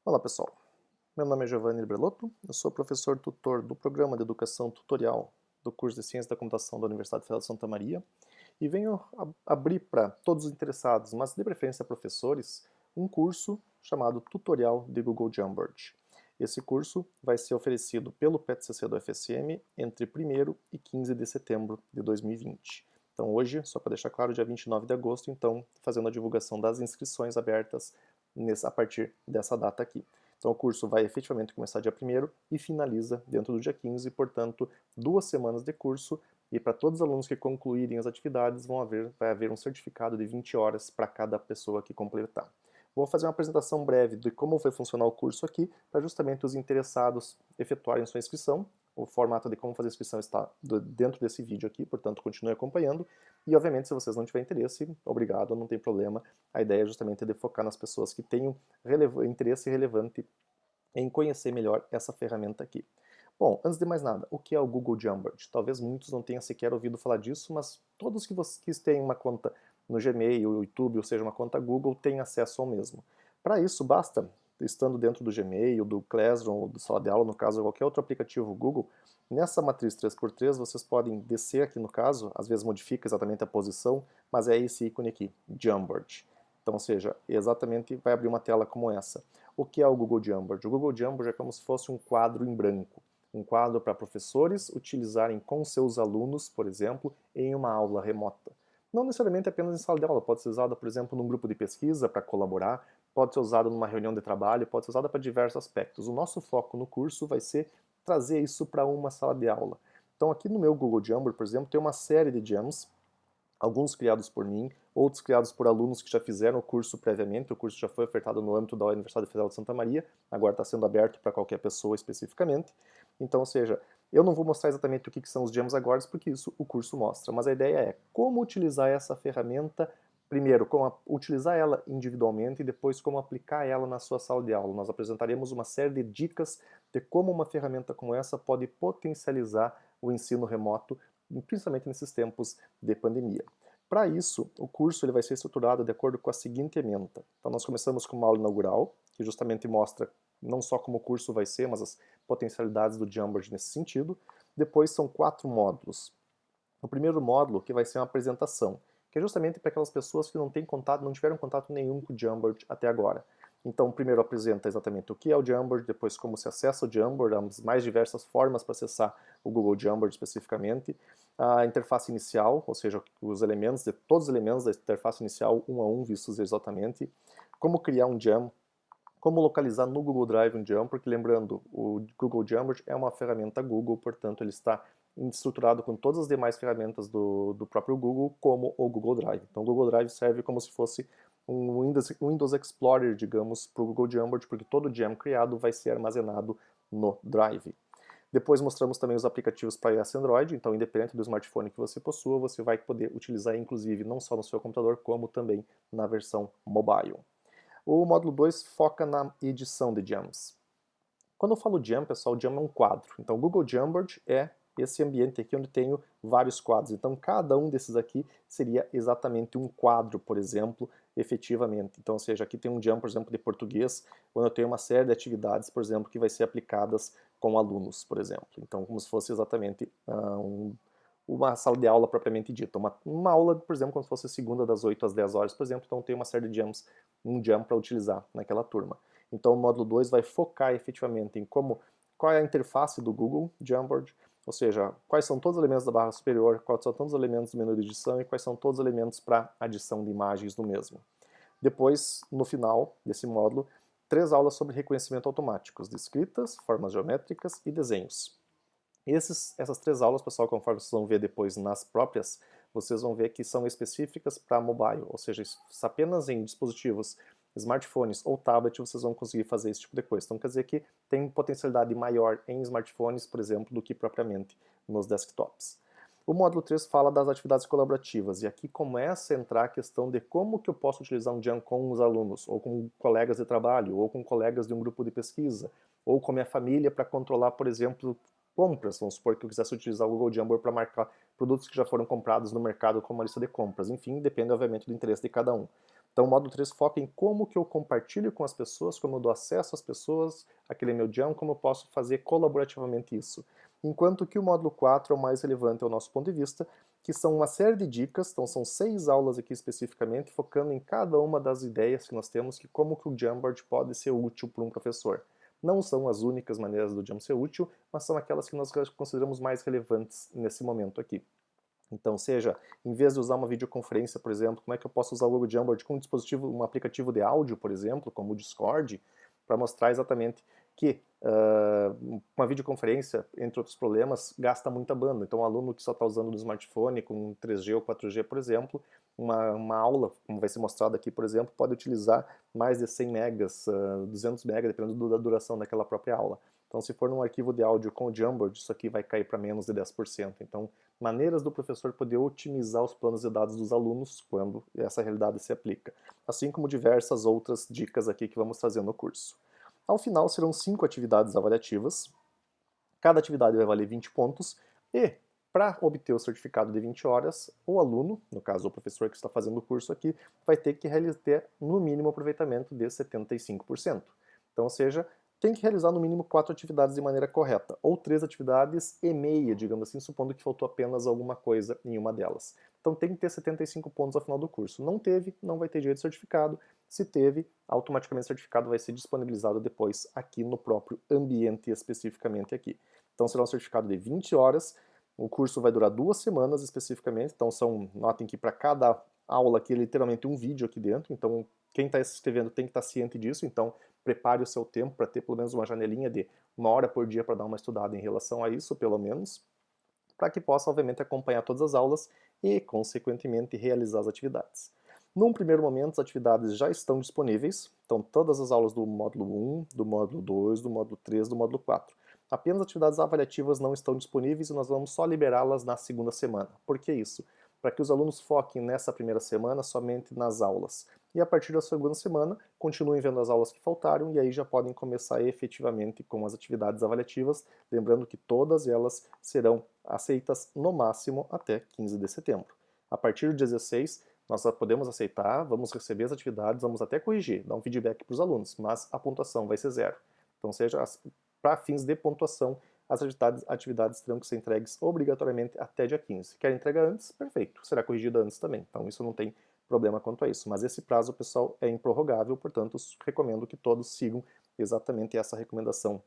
Olá pessoal, meu nome é Giovanni Brelotto, eu sou professor tutor do Programa de Educação Tutorial do curso de Ciência da Computação da Universidade Federal de Santa Maria e venho abrir para todos os interessados, mas de preferência professores, um curso chamado Tutorial de Google Jamboard. Esse curso vai ser oferecido pelo PETCC do FSM entre 1º e 15 de setembro de 2020. Então hoje, só para deixar claro, dia 29 de agosto, então fazendo a divulgação das inscrições abertas a partir dessa data aqui. Então o curso vai efetivamente começar dia 1º e finaliza dentro do dia 15, portanto 2 semanas de curso, e para todos os alunos que concluírem as atividades vai haver um certificado de 20 horas para cada pessoa que completar. Vou fazer uma apresentação breve de como vai funcionar o curso aqui, para justamente os interessados efetuarem sua inscrição. O formato de como fazer a inscrição está dentro desse vídeo aqui, portanto continue acompanhando. E obviamente se vocês não tiverem interesse, obrigado, não tem problema. A ideia é justamente de focar nas pessoas que tenham interesse relevante em conhecer melhor essa ferramenta aqui. Bom, antes de mais nada, o que é o Google Jamboard? Talvez muitos não tenham sequer ouvido falar disso, mas todos que têm uma conta no Gmail, o YouTube, ou seja, uma conta Google, têm acesso ao mesmo. Para isso, basta, estando dentro do Gmail, do Classroom, ou do Sala de Aula, no caso, qualquer outro aplicativo Google, nessa matriz 3x3 vocês podem descer aqui no caso, às vezes modifica exatamente a posição, mas é esse ícone aqui, Jamboard. Então, ou seja, exatamente vai abrir uma tela como essa. O que é o Google Jamboard? O Google Jamboard é como se fosse um quadro em branco. Um quadro para professores utilizarem com seus alunos, por exemplo, em uma aula remota. Não necessariamente apenas em sala de aula, pode ser usada, por exemplo, num grupo de pesquisa para colaborar, pode ser usada numa reunião de trabalho, pode ser usada para diversos aspectos. O nosso foco no curso vai ser trazer isso para uma sala de aula. Então aqui no meu Google Jamboard, por exemplo, tem uma série de jams, alguns criados por mim, outros criados por alunos que já fizeram o curso previamente. O curso já foi ofertado no âmbito da Universidade Federal de Santa Maria, agora está sendo aberto para qualquer pessoa especificamente. Então, ou seja, eu não vou mostrar exatamente o que são os jams agora, porque isso o curso mostra, mas a ideia é como utilizar essa ferramenta, primeiro, como utilizar ela individualmente e depois como aplicar ela na sua sala de aula. Nós apresentaremos uma série de dicas de como uma ferramenta como essa pode potencializar o ensino remoto, principalmente nesses tempos de pandemia. Para isso, o curso ele vai ser estruturado de acordo com a seguinte ementa. Então nós começamos com uma aula inaugural, que justamente mostra não só como o curso vai ser, mas as potencialidades do Jamboard nesse sentido. Depois são 4 módulos. O primeiro módulo que vai ser uma apresentação, que é justamente para aquelas pessoas que não têm contato, não tiveram contato nenhum com o Jamboard até agora. Então, primeiro apresenta exatamente o que é o Jamboard, depois como se acessa o Jamboard, as mais diversas formas para acessar o Google Jamboard especificamente, a interface inicial, ou seja, os elementos, todos os elementos da interface inicial, um a um, vistos exatamente, como criar um Jam, como localizar no Google Drive um Jam, porque lembrando, o Google Jamboard é uma ferramenta Google, portanto ele está estruturado com todas as demais ferramentas do próprio Google, como o Google Drive. Então o Google Drive serve como se fosse um Windows Explorer, digamos, para o Google Jamboard, porque todo Jam criado vai ser armazenado no Drive. Depois mostramos também os aplicativos para iOS e Android, então independente do smartphone que você possua, você vai poder utilizar inclusive não só no seu computador, como também na versão mobile. O módulo 2 foca na edição de jams. Quando eu falo jam, pessoal, jam é um quadro. Então o Google Jamboard é esse ambiente aqui onde tenho vários quadros. Então cada um desses aqui seria exatamente um quadro, por exemplo, efetivamente. Então, ou seja, aqui tem um jam, por exemplo, de português, onde eu tenho uma série de atividades, por exemplo, que vai ser aplicadas com alunos, por exemplo. Então, como se fosse exatamente uma sala de aula propriamente dita. Uma aula, por exemplo, como se fosse segunda das 8 às 10 horas, por exemplo, então tem uma série de jams, um jam para utilizar naquela turma. Então o módulo 2 vai focar efetivamente em qual é a interface do Google Jamboard, ou seja, quais são todos os elementos da barra superior, quais são todos os elementos do menu de edição e quais são todos os elementos para adição de imagens do mesmo. Depois, no final desse módulo, 3 aulas sobre reconhecimento automático de escritas, formas geométricas e desenhos. Essas 3 aulas, pessoal, conforme vocês vão ver depois nas próprias, vocês vão ver que são específicas para mobile, ou seja, apenas em dispositivos smartphones ou tablet vocês vão conseguir fazer esse tipo de coisa. Então quer dizer que tem potencialidade maior em smartphones, por exemplo, do que propriamente nos desktops. O módulo 3 fala das atividades colaborativas, e aqui começa a entrar a questão de como que eu posso utilizar um Jam com os alunos, ou com colegas de trabalho, ou com colegas de um grupo de pesquisa, ou com a minha família para controlar, por exemplo, compras. Vamos supor que eu quisesse utilizar o Google Jamboard para marcar produtos que já foram comprados no mercado como uma lista de compras. Enfim, depende obviamente do interesse de cada um. Então o módulo 3 foca em como que eu compartilho com as pessoas, como eu dou acesso às pessoas, aquele meu jam, como eu posso fazer colaborativamente isso. Enquanto que o módulo 4 é o mais relevante ao nosso ponto de vista, que são uma série de dicas, então são 6 aulas aqui especificamente, focando em cada uma das ideias que nós temos, que como que o Jamboard pode ser útil para um professor. Não são as únicas maneiras do Jam ser útil, mas são aquelas que nós consideramos mais relevantes nesse momento aqui. Então, seja, em vez de usar uma videoconferência, por exemplo, como é que eu posso usar o Google Jamboard com um dispositivo, um aplicativo de áudio, por exemplo, como o Discord, para mostrar exatamente que uma videoconferência, entre outros problemas, gasta muita banda. Então, um aluno que só está usando no smartphone, com 3G ou 4G, por exemplo, uma aula, como vai ser mostrado aqui, por exemplo, pode utilizar mais de 100 megas, 200 megas, dependendo da duração daquela própria aula. Então, se for num arquivo de áudio com o Jamboard, isso aqui vai cair para menos de 10%. Então, maneiras do professor poder otimizar os planos de dados dos alunos quando essa realidade se aplica. Assim como diversas outras dicas aqui que vamos trazer no curso. Ao final, serão 5 atividades avaliativas. Cada atividade vai valer 20 pontos e, para obter o certificado de 20 horas, o aluno, no caso o professor que está fazendo o curso aqui, vai ter que ter no mínimo aproveitamento de 75%. Então, ou seja, tem que realizar no mínimo 4 atividades de maneira correta, ou 3 atividades e meia, digamos assim, supondo que faltou apenas alguma coisa em uma delas. Então tem que ter 75 pontos ao final do curso. Não teve, não vai ter direito de certificado. Se teve, automaticamente o certificado vai ser disponibilizado depois aqui no próprio ambiente especificamente aqui. Então será um certificado de 20 horas, o curso vai durar 2 semanas especificamente, então notem que para cada aula aqui é literalmente um vídeo aqui dentro, então quem está se inscrevendo tem que estar ciente disso, então prepare o seu tempo para ter pelo menos uma janelinha de 1 hora por dia para dar uma estudada em relação a isso, pelo menos, para que possa, obviamente, acompanhar todas as aulas e, consequentemente, realizar as atividades. Num primeiro momento, as atividades já estão disponíveis, então todas as aulas do módulo 1, do módulo 2, do módulo 3, do módulo 4. Apenas atividades avaliativas não estão disponíveis e nós vamos só liberá-las na segunda semana. Por que isso? Para que os alunos foquem nessa primeira semana somente nas aulas. E a partir da segunda semana, continuem vendo as aulas que faltaram e aí já podem começar efetivamente com as atividades avaliativas, lembrando que todas elas serão aceitas no máximo até 15 de setembro. A partir do 16, nós podemos aceitar, vamos receber as atividades, vamos até corrigir, dar um feedback para os alunos, mas a pontuação vai ser 0. Então, seja para fins de pontuação, as atividades terão que ser entregues obrigatoriamente até dia 15. Quer entregar antes? Perfeito, será corrigida antes também. Então, isso não tem problema quanto a isso. Mas esse prazo, pessoal, é improrrogável, portanto, recomendo que todos sigam exatamente essa recomendação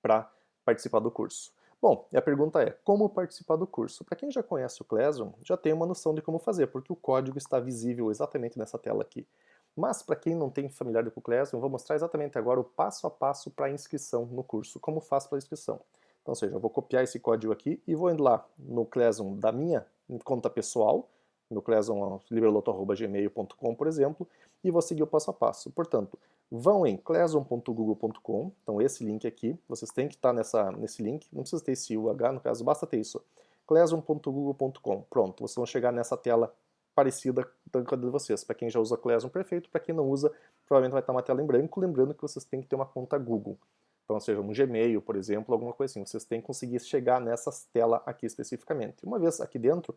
para participar do curso. Bom, e a pergunta é, como participar do curso? Para quem já conhece o Classroom, já tem uma noção de como fazer, porque o código está visível exatamente nessa tela aqui. Mas para quem não tem familiaridade com o Classroom, vou mostrar exatamente agora o passo a passo para a inscrição no curso, como faço para a inscrição. Então, ou seja, eu vou copiar esse código aqui e vou indo lá no Classroom da minha conta pessoal, no Classroom libroloto@gmail.com, por exemplo, e vou seguir o passo a passo. Portanto, vão em classroom.google.com, então esse link aqui, vocês têm que estar nesse link, não precisa ter esse UH, no caso, basta ter isso, classroom.google.com, pronto, vocês vão chegar nessa tela parecida com a de vocês, para quem já usa Classroom, perfeito, para quem não usa, provavelmente vai estar uma tela em branco, lembrando que vocês têm que ter uma conta Google, então, seja um Gmail, por exemplo, alguma coisa assim, vocês têm que conseguir chegar nessa tela aqui especificamente. Uma vez aqui dentro,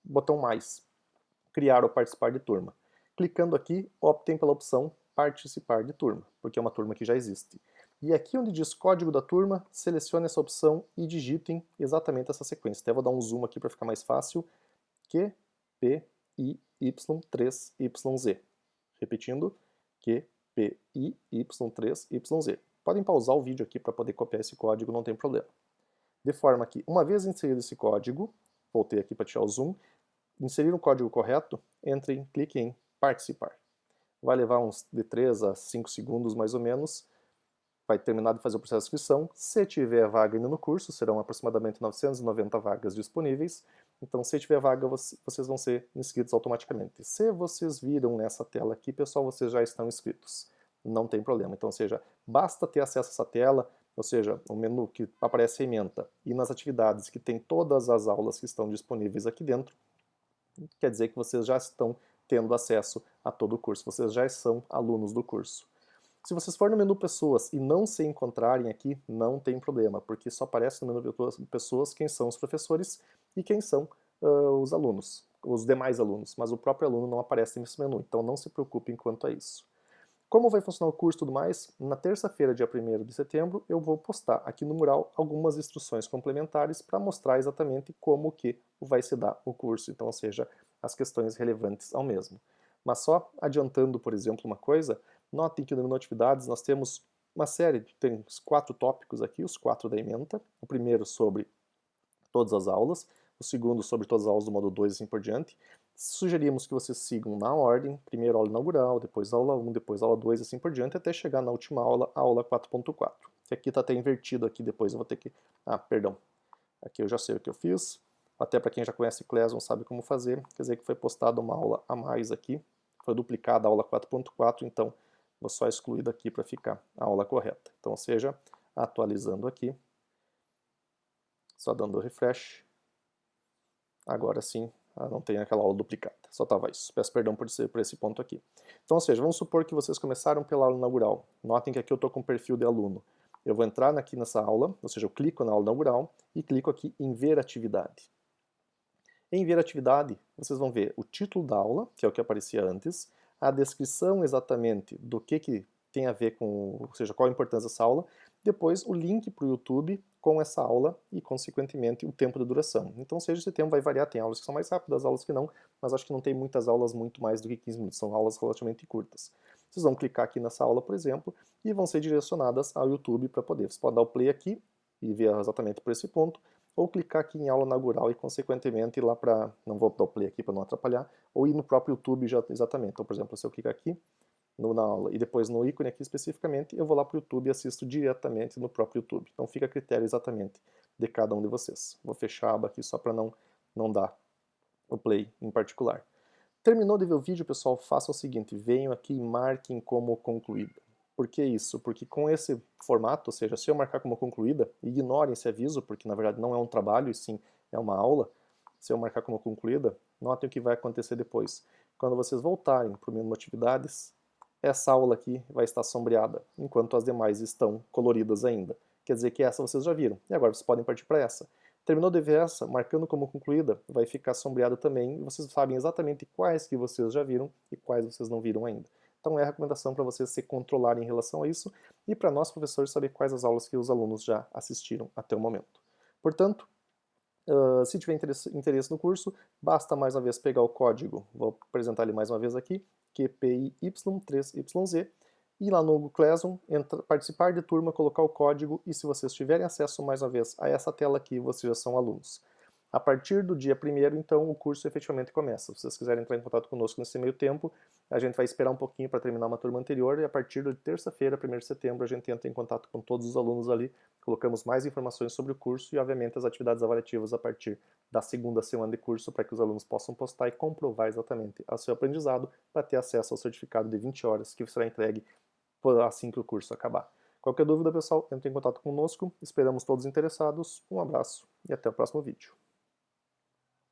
botão mais, criar ou participar de turma. Clicando aqui, optem pela opção participar de turma, porque é uma turma que já existe. E aqui onde diz código da turma, selecione essa opção e digitem exatamente essa sequência. Até vou dar um zoom aqui para ficar mais fácil. QPIY3YZ. Repetindo, QPIY3YZ. Podem pausar o vídeo aqui para poder copiar esse código, não tem problema. De forma que, uma vez inserido esse código, voltei aqui para tirar o zoom, inserir o código correto, clique em participar. Vai levar uns de 3 a 5 segundos mais ou menos, vai terminar de fazer o processo de inscrição. Se tiver vaga ainda no curso, serão aproximadamente 990 vagas disponíveis, então se tiver vaga vocês vão ser inscritos automaticamente. Se vocês viram nessa tela aqui, pessoal, vocês já estão inscritos, não tem problema. Então, ou seja, basta ter acesso a essa tela, ou seja, o menu que aparece a ementa, e nas atividades que tem todas as aulas que estão disponíveis aqui dentro, quer dizer que vocês já estão tendo acesso a todo o curso, vocês já são alunos do curso. Se vocês forem no menu pessoas e não se encontrarem aqui, não tem problema, porque só aparece no menu pessoas quem são os professores e quem são os alunos. os demais alunos, mas o próprio aluno não aparece nesse menu, então não se preocupem quanto a isso. Como vai funcionar o curso e tudo mais, na terça-feira, dia 1º de setembro, eu vou postar aqui no mural algumas instruções complementares para mostrar exatamente como que vai se dar o curso, então, ou seja, as questões relevantes ao mesmo. Mas só adiantando, por exemplo, uma coisa, notem que no menu atividades nós temos uma série, tem 4 tópicos aqui, os 4 da ementa, o primeiro sobre todas as aulas, o segundo sobre todas as aulas do módulo 2 e assim por diante. Sugerimos que vocês sigam na ordem, primeiro aula inaugural, depois aula 1, depois aula 2 e assim por diante, até chegar na última aula, a aula 4.4. Que aqui está até invertido aqui, depois eu vou ter que... Ah, perdão. Aqui eu já sei o que eu fiz. Até para quem já conhece Classroom sabe como fazer. Quer dizer que foi postada uma aula a mais aqui. Foi duplicada a aula 4.4, então vou só excluir daqui para ficar a aula correta. Então, ou seja, atualizando aqui. Só dando refresh. Agora sim, não tem aquela aula duplicada. Só estava isso. Peço perdão por esse ponto aqui. Então, ou seja, vamos supor que vocês começaram pela aula inaugural. Notem que aqui eu estou com o perfil de aluno. Eu vou entrar aqui nessa aula, ou seja, eu clico na aula inaugural e clico aqui em ver atividade. Em ver atividade, vocês vão ver o título da aula, que é o que aparecia antes, a descrição exatamente do que tem a ver com, ou seja, qual a importância dessa aula, depois o link para o YouTube com essa aula e, consequentemente, o tempo de duração. Então, seja esse tempo vai variar, tem aulas que são mais rápidas, aulas que não, mas acho que não tem muitas aulas muito mais do que 15 minutos, são aulas relativamente curtas. Vocês vão clicar aqui nessa aula, por exemplo, e vão ser direcionadas ao YouTube para poder. Você pode dar o play aqui e ver exatamente por esse ponto, ou clicar aqui em aula inaugural e, consequentemente, ir lá para... Não vou dar o play aqui para não atrapalhar, ou ir no próprio YouTube já exatamente. Então, por exemplo, se eu clicar aqui na aula e depois no ícone aqui especificamente, eu vou lá para o YouTube e assisto diretamente no próprio YouTube. Então fica a critério exatamente de cada um de vocês. Vou fechar a aba aqui só para não dar o play em particular. Terminou de ver o vídeo, pessoal, faça o seguinte, venham aqui e marquem como concluída. Por que isso? Porque com esse formato, ou seja, se eu marcar como concluída, ignorem esse aviso, porque na verdade não é um trabalho, e sim é uma aula. Se eu marcar como concluída, notem o que vai acontecer depois. Quando vocês voltarem para o menu Atividades, essa aula aqui vai estar sombreada, enquanto as demais estão coloridas ainda. Quer dizer que essa vocês já viram, e agora vocês podem partir para essa. Terminou de ver essa, marcando como concluída, vai ficar sombreada também, e vocês sabem exatamente quais que vocês já viram e quais vocês não viram ainda. Então é a recomendação para vocês se controlarem em relação a isso, e para nós professores saber quais as aulas que os alunos já assistiram até o momento. Portanto, se tiver interesse no curso, basta mais uma vez pegar o código, vou apresentar ele mais uma vez aqui, QPIY3YZ, ir lá no Classroom, participar de turma, colocar o código e se vocês tiverem acesso mais uma vez a essa tela aqui, vocês já são alunos. A partir do dia 1º, então, o curso efetivamente começa. Se vocês quiserem entrar em contato conosco nesse meio tempo, a gente vai esperar um pouquinho para terminar uma turma anterior e a partir de terça-feira, 1º de setembro, a gente entra em contato com todos os alunos ali, colocamos mais informações sobre o curso e, obviamente, as atividades avaliativas a partir da segunda semana de curso para que os alunos possam postar e comprovar exatamente o seu aprendizado para ter acesso ao certificado de 20 horas que será entregue assim que o curso acabar. Qualquer dúvida, pessoal, entre em contato conosco. Esperamos todos interessados. Um abraço e até o próximo vídeo.